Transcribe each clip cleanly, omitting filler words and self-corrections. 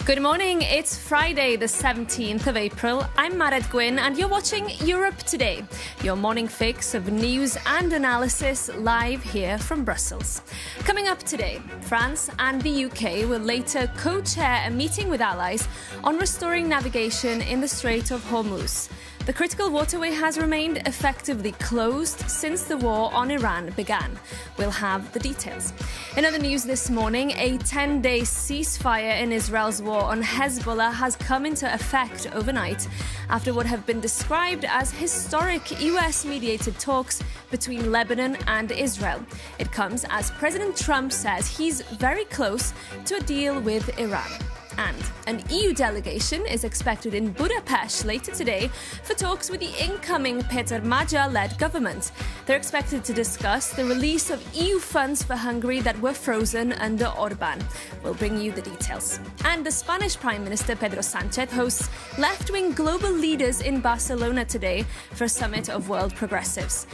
Good morning, it's Friday the 17th of April. I'm Mared Gwyn and you're watching Europe Today, your morning fix of news and analysis live here from Brussels. Coming up today, France and the UK will later co-chair a meeting with allies on restoring navigation in the Strait of Hormuz. The critical waterway has remained effectively closed since the war on Iran began. We'll have the details. In other news this morning, a 10-day ceasefire in Israel's war on Hezbollah has come into effect overnight after what have been described as historic US-mediated talks between Lebanon and Israel. It comes as President Trump says he's very close to a deal with Iran. And an EU delegation is expected in Budapest later today for talks with the incoming Peter Magyar-led government. They're expected to discuss the release of EU funds for Hungary that were frozen under Orban. We'll bring you the details. And the Spanish Prime Minister Pedro Sánchez hosts left-wing global leaders in Barcelona today for a summit of world progressives.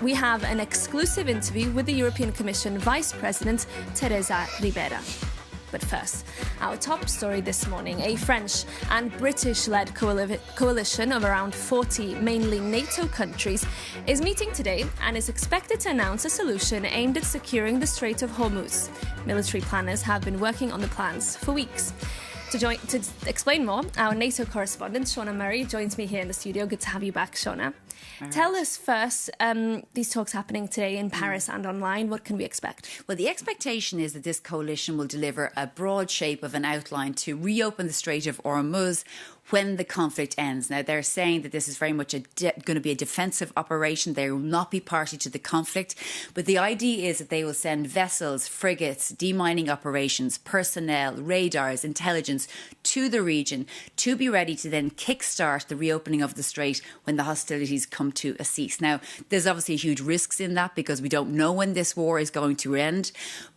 We have an exclusive interview with the European Commission Vice President Teresa Ribera. But first, our top story this morning, a French and British-led coalition of around 40 mainly NATO countries is meeting today and is expected to announce a solution aimed at securing the Strait of Hormuz. Military planners have been working on the plans for weeks. To explain more, our NATO correspondent, Shauna Murray, joins me here in the studio. Good to have you back, Shauna. Right. Tell us first, these talks happening today in Paris and online, what can we expect? Well, the expectation is that this coalition will deliver a broad shape of an outline to reopen the Strait of Hormuz when the conflict ends. Now, they're saying that this is very much going to be a defensive operation. They will not be party to the conflict. But the idea is that they will send vessels, frigates, demining operations, personnel, radars, intelligence to the region to be ready to then kickstart the reopening of the strait when the hostilities come to a cease. Now, there's obviously huge risks in that because we don't know when this war is going to end.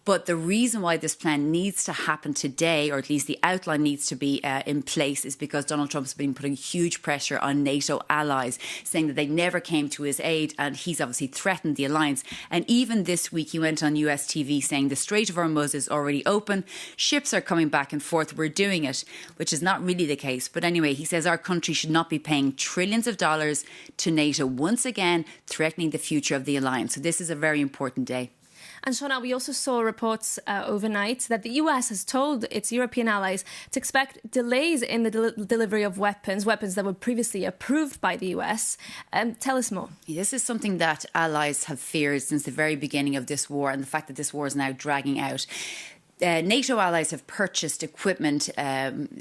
But the reason why this plan needs to happen today, or at least the outline needs to be in place, is because Donald Trump's been putting huge pressure on NATO allies, saying that they never came to his aid, and he's obviously threatened the alliance. And even this week, he went on US TV saying the Strait of Hormuz is already open, ships are coming back and forth, we're doing it, which is not really the case. But anyway, he says our country should not be paying trillions of dollars to NATO, once again threatening the future of the alliance. So this is a very important day. And Shauna, we also saw reports overnight that the US has told its European allies to expect delays in the delivery of weapons that were previously approved by the US. Tell us more. This is something that allies have feared since the very beginning of this war, and the fact that this war is now dragging out. NATO allies have purchased equipment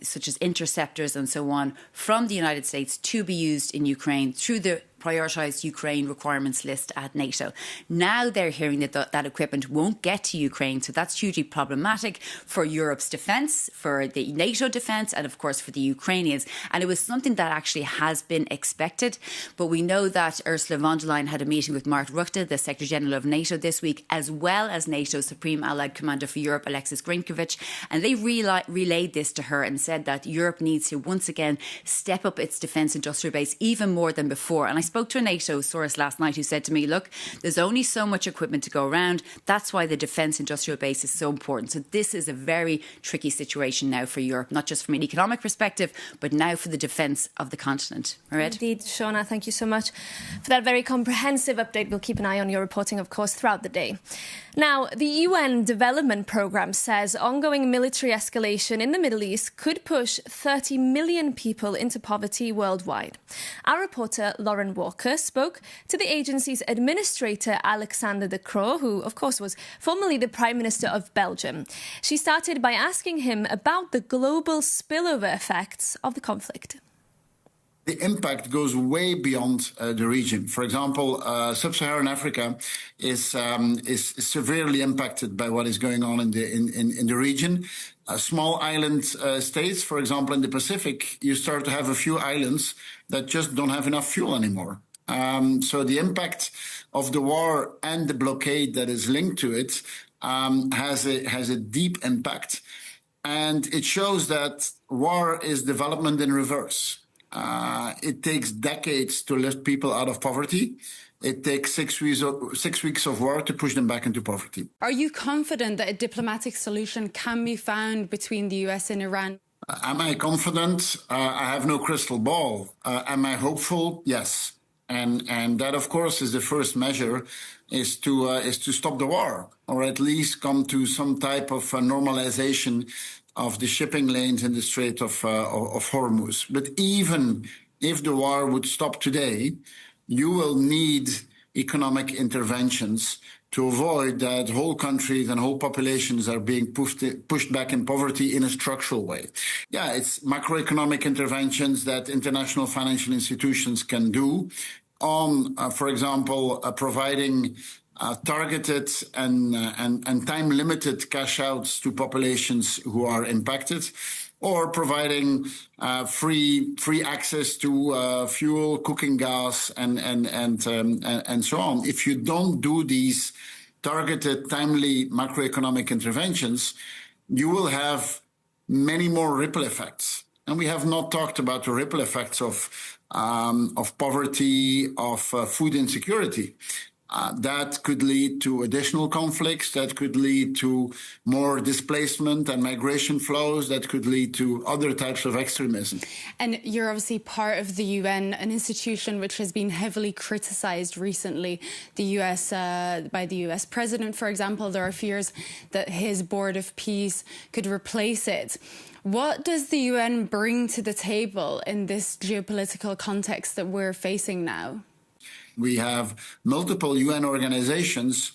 such as interceptors and so on from the United States to be used in Ukraine through the prioritised Ukraine requirements list at NATO. Now they're hearing that that equipment won't get to Ukraine, so that's hugely problematic for Europe's defence, for the NATO defence, and of course for the Ukrainians. And it was something that actually has been expected, but we know that Ursula von der Leyen had a meeting with Mark Rutte, the Secretary General of NATO, this week, as well as NATO's Supreme Allied Commander for Europe, Alexis Grinkovich, and they relayed this to her and said that Europe needs to once again step up its defence industrial base even more than before. And I spoke to a NATO source last night who said to me, look, there's only so much equipment to go around. That's why the defence industrial base is so important. So this is a very tricky situation now for Europe, not just from an economic perspective, but now for the defence of the continent. Mairead? Indeed, Shauna, thank you so much for that very comprehensive update. We'll keep an eye on your reporting, of course, throughout the day. Now, the UN Development Programme says ongoing military escalation in the Middle East could push 30 million people into poverty worldwide. Our reporter, Lauren Walker, spoke to the agency's administrator, Alexander de Croo, who, of course, was formerly the Prime Minister of Belgium. She started by asking him about the global spillover effects of the conflict. The impact goes way beyond the region. For example, sub-Saharan Africa is severely impacted by what is going on in the region. Small island states, for example, in the Pacific, you start to have a few islands that just don't have enough fuel anymore. So the impact of the war and the blockade that is linked to it has a deep impact. And it shows that war is development in reverse. It takes decades to lift people out of poverty. It takes 6 weeks of war to push them back into poverty. Are you confident that a diplomatic solution can be found between the US and Iran? Am I confident? I have no crystal ball. Am I hopeful? Yes. And that, of course, is the first measure, is to stop the war, or at least come to some type of normalization of the shipping lanes in the Strait of Hormuz. But even if the war would stop today, you will need economic interventions to avoid that whole countries and whole populations are being pushed back in poverty in a structural way. Yeah, it's macroeconomic interventions that international financial institutions can do on, for example, providing targeted and time-limited cash outs to populations who are impacted, or providing free access to fuel, cooking gas, and so on. If you don't do these targeted, timely macroeconomic interventions, you will have many more ripple effects. And we have not talked about the ripple effects of poverty, of food insecurity. That could lead to additional conflicts, that could lead to more displacement and migration flows, that could lead to other types of extremism. And you're obviously part of the UN, an institution which has been heavily criticized recently. The US, by the US president, for example, there are fears that his board of peace could replace it. What does the UN bring to the table in this geopolitical context that we're facing now? We have multiple UN organizations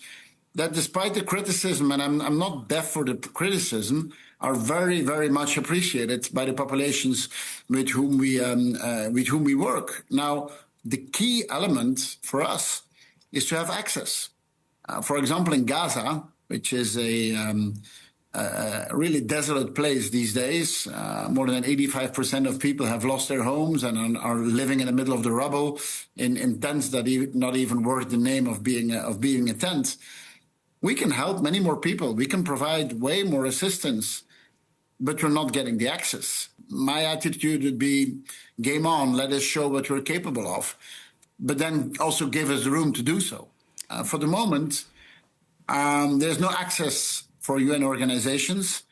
that, despite the criticism, and I'm not deaf for the criticism, are very, very much appreciated by the populations with whom we work. Now, the key element for us is to have access. For example, in Gaza, which is a really desolate place these days. More than 85% of people have lost their homes and are living in the middle of the rubble in tents that not even worth the name of being a tent. We can help many more people. We can provide way more assistance, but we're not getting the access. My attitude would be, game on, let us show what we're capable of, but then also give us the room to do so. For the moment, there's no access for UN organizations,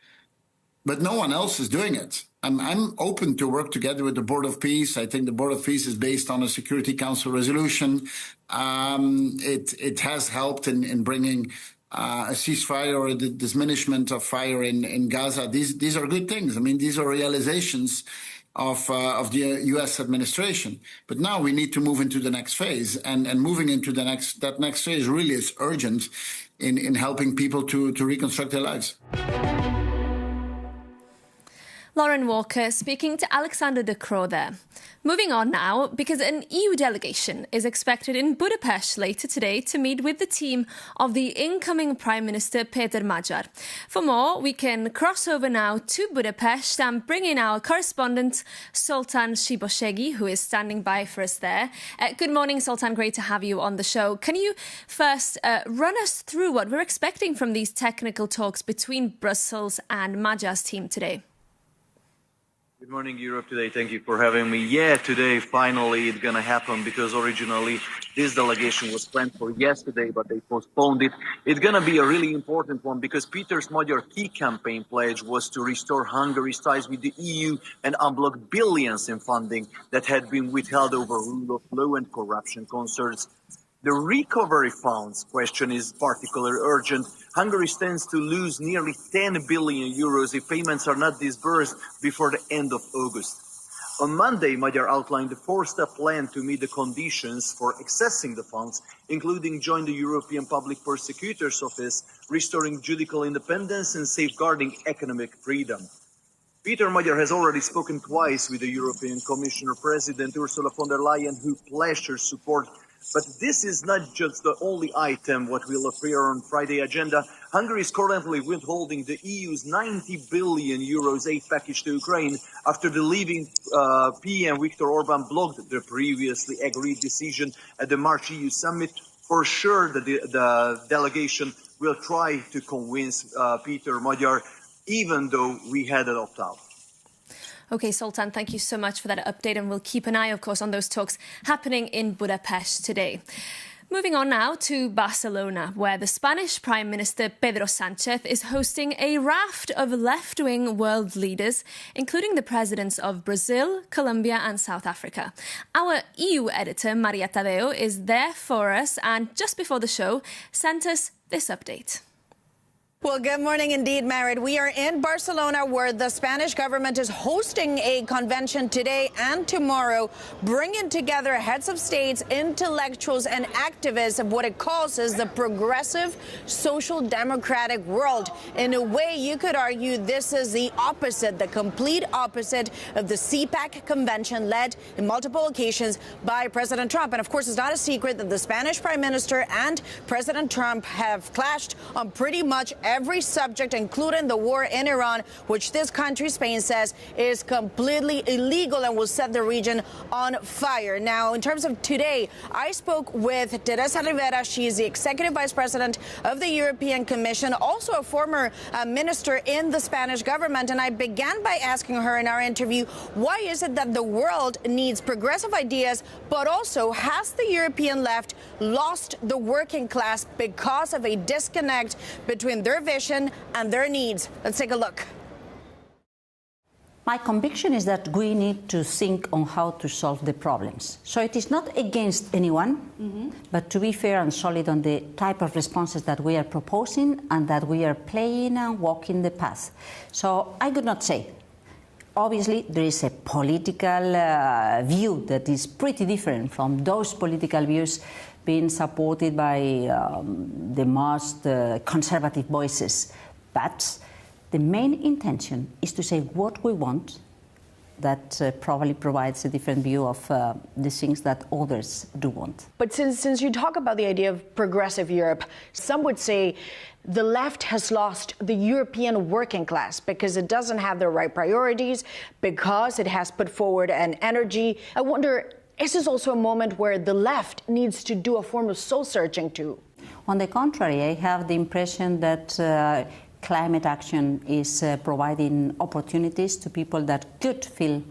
but no one else is doing it. I'm open to work together with the Board of Peace. I think the Board of Peace is based on a Security Council resolution. It has helped in bringing a ceasefire or the diminishment of fire in Gaza. These are good things. I mean, these are realizations of the U.S. administration. But now we need to move into the next phase, and moving into that next phase really is urgent in helping people to reconstruct their lives. Lauren Walker speaking to Alexander de Croo there. Moving on now, because an EU delegation is expected in Budapest later today to meet with the team of the incoming Prime Minister Péter Magyar. For more, we can cross over now to Budapest and bring in our correspondent Sultan Shiboshegi, who is standing by for us there. Good morning, Sultan. Great to have you on the show. Can you first run us through what we're expecting from these technical talks between Brussels and Magyar's team today? Good morning, Europe Today. Thank you for having me. Yeah, today, finally, it's going to happen, because originally this delegation was planned for yesterday, but they postponed it. It's going to be a really important one, because Péter Magyar's key campaign pledge was to restore Hungary's ties with the EU and unblock billions in funding that had been withheld over rule of law and corruption concerns. The recovery funds question is particularly urgent. Hungary stands to lose nearly 10 billion euros if payments are not disbursed before the end of August. On Monday, Magyar outlined a four-step plan to meet the conditions for accessing the funds, including joining the European Public Prosecutor's Office, restoring judicial independence and safeguarding economic freedom. Péter Magyar has already spoken twice with the European Commissioner President Ursula von der Leyen, who pledged her support. But this is not just the only item what will appear on Friday's agenda. Hungary is currently withholding the EU's 90 billion euros aid package to Ukraine after the leaving PM Viktor Orban blocked the previously agreed decision at the March EU summit. For sure, the delegation will try to convince Péter Magyar even though we had an opt-out. OK, Sultan, thank you so much for that update, and we'll keep an eye, of course, on those talks happening in Budapest today. Moving on now to Barcelona, where the Spanish Prime Minister Pedro Sánchez is hosting a raft of left-wing world leaders, including the presidents of Brazil, Colombia and South Africa. Our EU editor, Maria Tadeo, is there for us and just before the show sent us this update. Well, good morning indeed, Marit. We are in Barcelona, where the Spanish government is hosting a convention today and tomorrow, bringing together heads of states, intellectuals and activists of what it calls as the progressive social democratic world. In a way, you could argue this is the opposite, the complete opposite of the CPAC convention led in multiple occasions by President Trump. And of course, it's not a secret that the Spanish Prime Minister and President Trump have clashed on pretty much every subject, including the war in Iran, which this country, Spain, says is completely illegal and will set the region on fire. Now, in terms of today, I spoke with Teresa Ribera. She is the Executive Vice President of the European Commission, also a former minister in the Spanish government. And I began by asking her in our interview, why is it that the world needs progressive ideas, but also has the European left lost the working class because of a disconnect between their vision and their needs? Let's take a look. My conviction is that we need to think on how to solve the problems. So it is not against anyone, but to be fair and solid on the type of responses that we are proposing and that we are playing and walking the path. So I could not say. Obviously, there is a political view that is pretty different from those political views being supported by the most conservative voices. But the main intention is to say what we want that probably provides a different view of the things that others do want. But since you talk about the idea of progressive Europe, some would say the left has lost the European working class because it doesn't have the right priorities, because it has put forward an energy. I wonder, is this also a moment where the left needs to do a form of soul-searching too? On the contrary, I have the impression that climate action is providing opportunities to people that could feel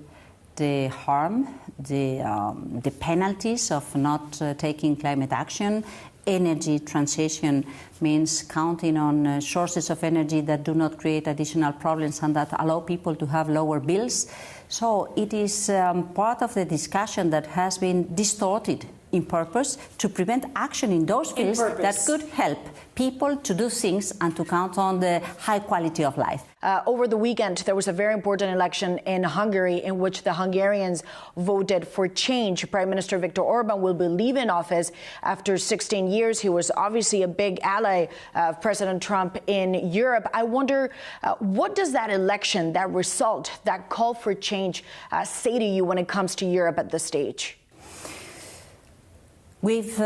the harm, the penalties of not taking climate action. Energy transition means counting on sources of energy that do not create additional problems and that allow people to have lower bills. So it is part of the discussion that has been distorted in purpose to prevent action in those fields that could help people to do things and to count on the high quality of life. Over the weekend, there was a very important election in Hungary in which the Hungarians voted for change. Prime Minister Viktor Orban will be leaving office after 16 years. He was obviously a big ally of President Trump in Europe. I wonder, what does that election, that result, that call for change say to you when it comes to Europe at this stage? We've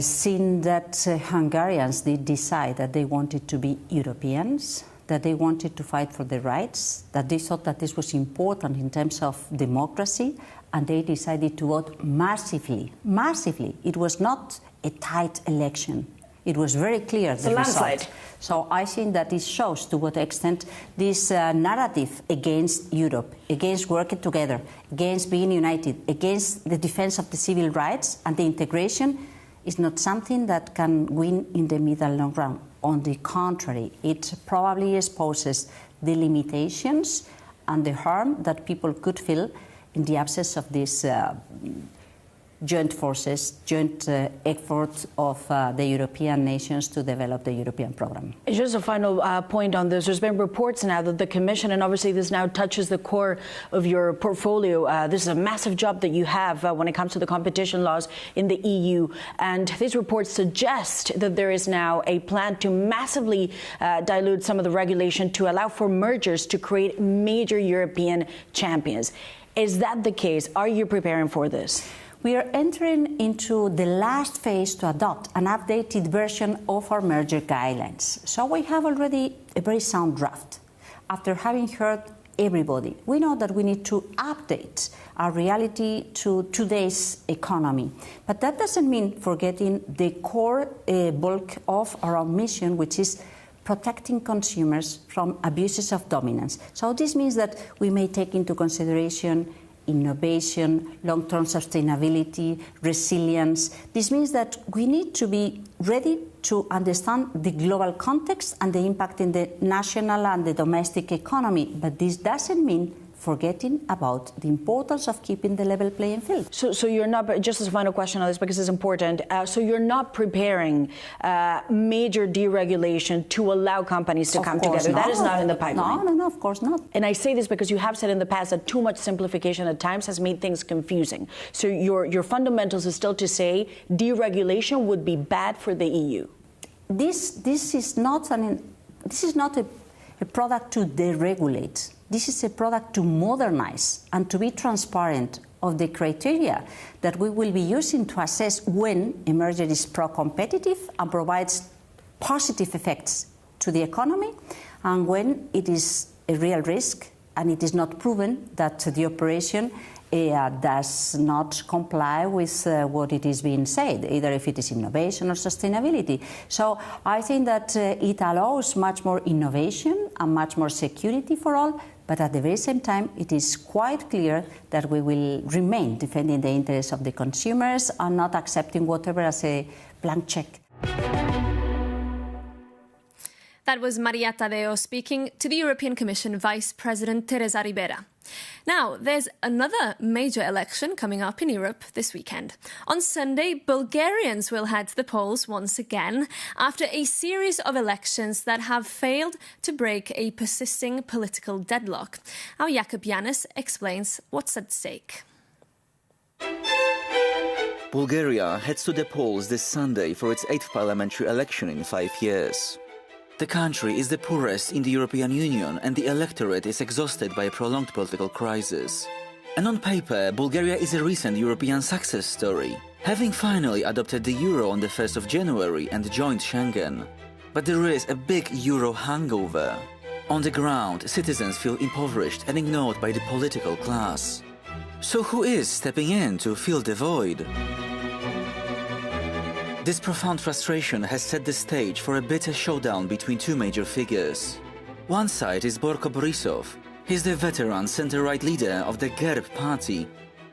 seen that Hungarians did decide that they wanted to be Europeans, that they wanted to fight for their rights, that they thought that this was important in terms of democracy, and they decided to vote massively. Massively. It was not a tight election. It was very clear, the result. So I think that it shows to what extent this narrative against Europe, against working together, against being united, against the defense of the civil rights and the integration is not something that can win in the middle long run. On the contrary, it probably exposes the limitations and the harm that people could feel in the absence of these joint forces, joint effort of the European nations to develop the European program. Just a final point on this. There's been reports now that the Commission, and obviously this now touches the core of your portfolio, this is a massive job that you have when it comes to the competition laws in the EU. And these reports suggest that there is now a plan to massively dilute some of the regulation to allow for mergers to create major European champions. Is that the case? Are you preparing for this? We are entering into the last phase to adopt an updated version of our merger guidelines. So we have already a very sound draft. After having heard everybody, we know that we need to update our reality to today's economy. But that doesn't mean forgetting the core bulk of our mission, which is protecting consumers from abuses of dominance. So this means that we may take into consideration innovation, long-term sustainability, resilience. This means that we need to be ready to understand the global context and the impact in the national and the domestic economy. But this doesn't mean forgetting about the importance of keeping the level playing field. So you're not, just as a final question on this because it's important, so you're not preparing major deregulation to allow companies to come together? That is not in the pipeline? No, of course not. And I say this because you have said in the past that too much simplification at times has made things confusing. So your fundamentals is still to say deregulation would be bad for the EU? This is not a product to deregulate. This is a product to modernize and to be transparent of the criteria that we will be using to assess when a merger is pro-competitive and provides positive effects to the economy, and when it is a real risk and it is not proven that the operation does not comply with what it is being said, either if it is innovation or sustainability. So I think that it allows much more innovation and much more security for all, but at the very same time, it is quite clear that we will remain defending the interests of the consumers and not accepting whatever as a blank check. That was Maria Tadeo speaking to the European Commission Vice President Teresa Ribera. Now, there's another major election coming up in Europe this weekend. On Sunday, Bulgarians will head to the polls once again after a series of elections that have failed to break a persisting political deadlock. Our Jakub Yanis explains what's at stake. Bulgaria heads to the polls this Sunday for its 8th parliamentary election in 5 years. The country is the poorest in the European Union and the electorate is exhausted by a prolonged political crisis. And on paper, Bulgaria is a recent European success story, having finally adopted the euro on the 1st of January and joined Schengen. But there is a big euro hangover. On the ground, citizens feel impoverished and ignored by the political class. So who is stepping in to fill the void? This profound frustration has set the stage for a bitter showdown between two major figures. One side is Borko Borisov. He's the veteran center-right leader of the GERB party.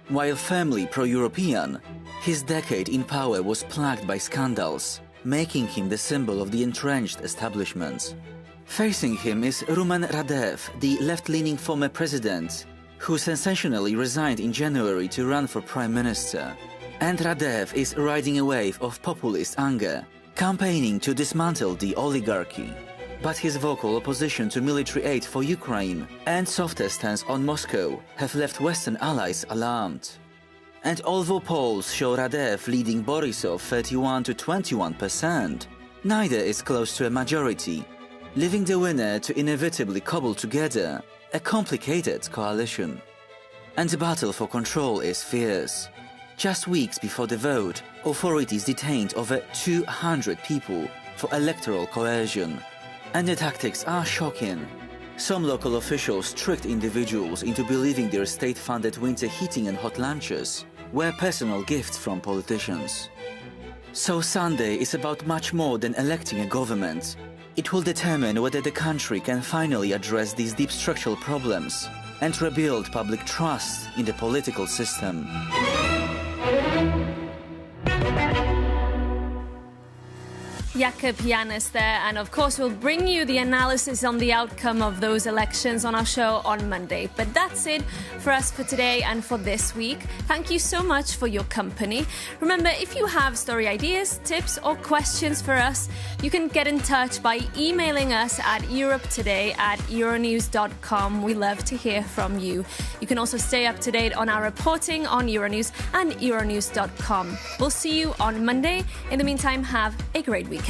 While firmly pro-European, his decade in power was plagued by scandals, making him the symbol of the entrenched establishment. Facing him is Rumen Radev, the left-leaning former president, who sensationally resigned in January to run for prime minister. And Radev is riding a wave of populist anger, campaigning to dismantle the oligarchy. But his vocal opposition to military aid for Ukraine and softer stance on Moscow have left Western allies alarmed. And although polls show Radev leading Borisov 31 to 21%, neither is close to a majority, leaving the winner to inevitably cobble together a complicated coalition. And the battle for control is fierce. Just weeks before the vote, authorities detained over 200 people for electoral coercion. And the tactics are shocking. Some local officials tricked individuals into believing their state-funded winter heating and hot lunches were personal gifts from politicians. So Sunday is about much more than electing a government. It will determine whether the country can finally address these deep structural problems and rebuild public trust in the political system. Jakub Yanis there, and of course we'll bring you the analysis on the outcome of those elections on our show on Monday. But that's it for us for today and for this week. Thank you so much for your company. Remember, if you have story ideas, tips or questions for us, you can get in touch by emailing us at europetoday@euronews.com. We love to hear from you. You can also stay up to date on our reporting on Euronews and euronews.com. We'll see you on Monday. In the meantime, have a great weekend.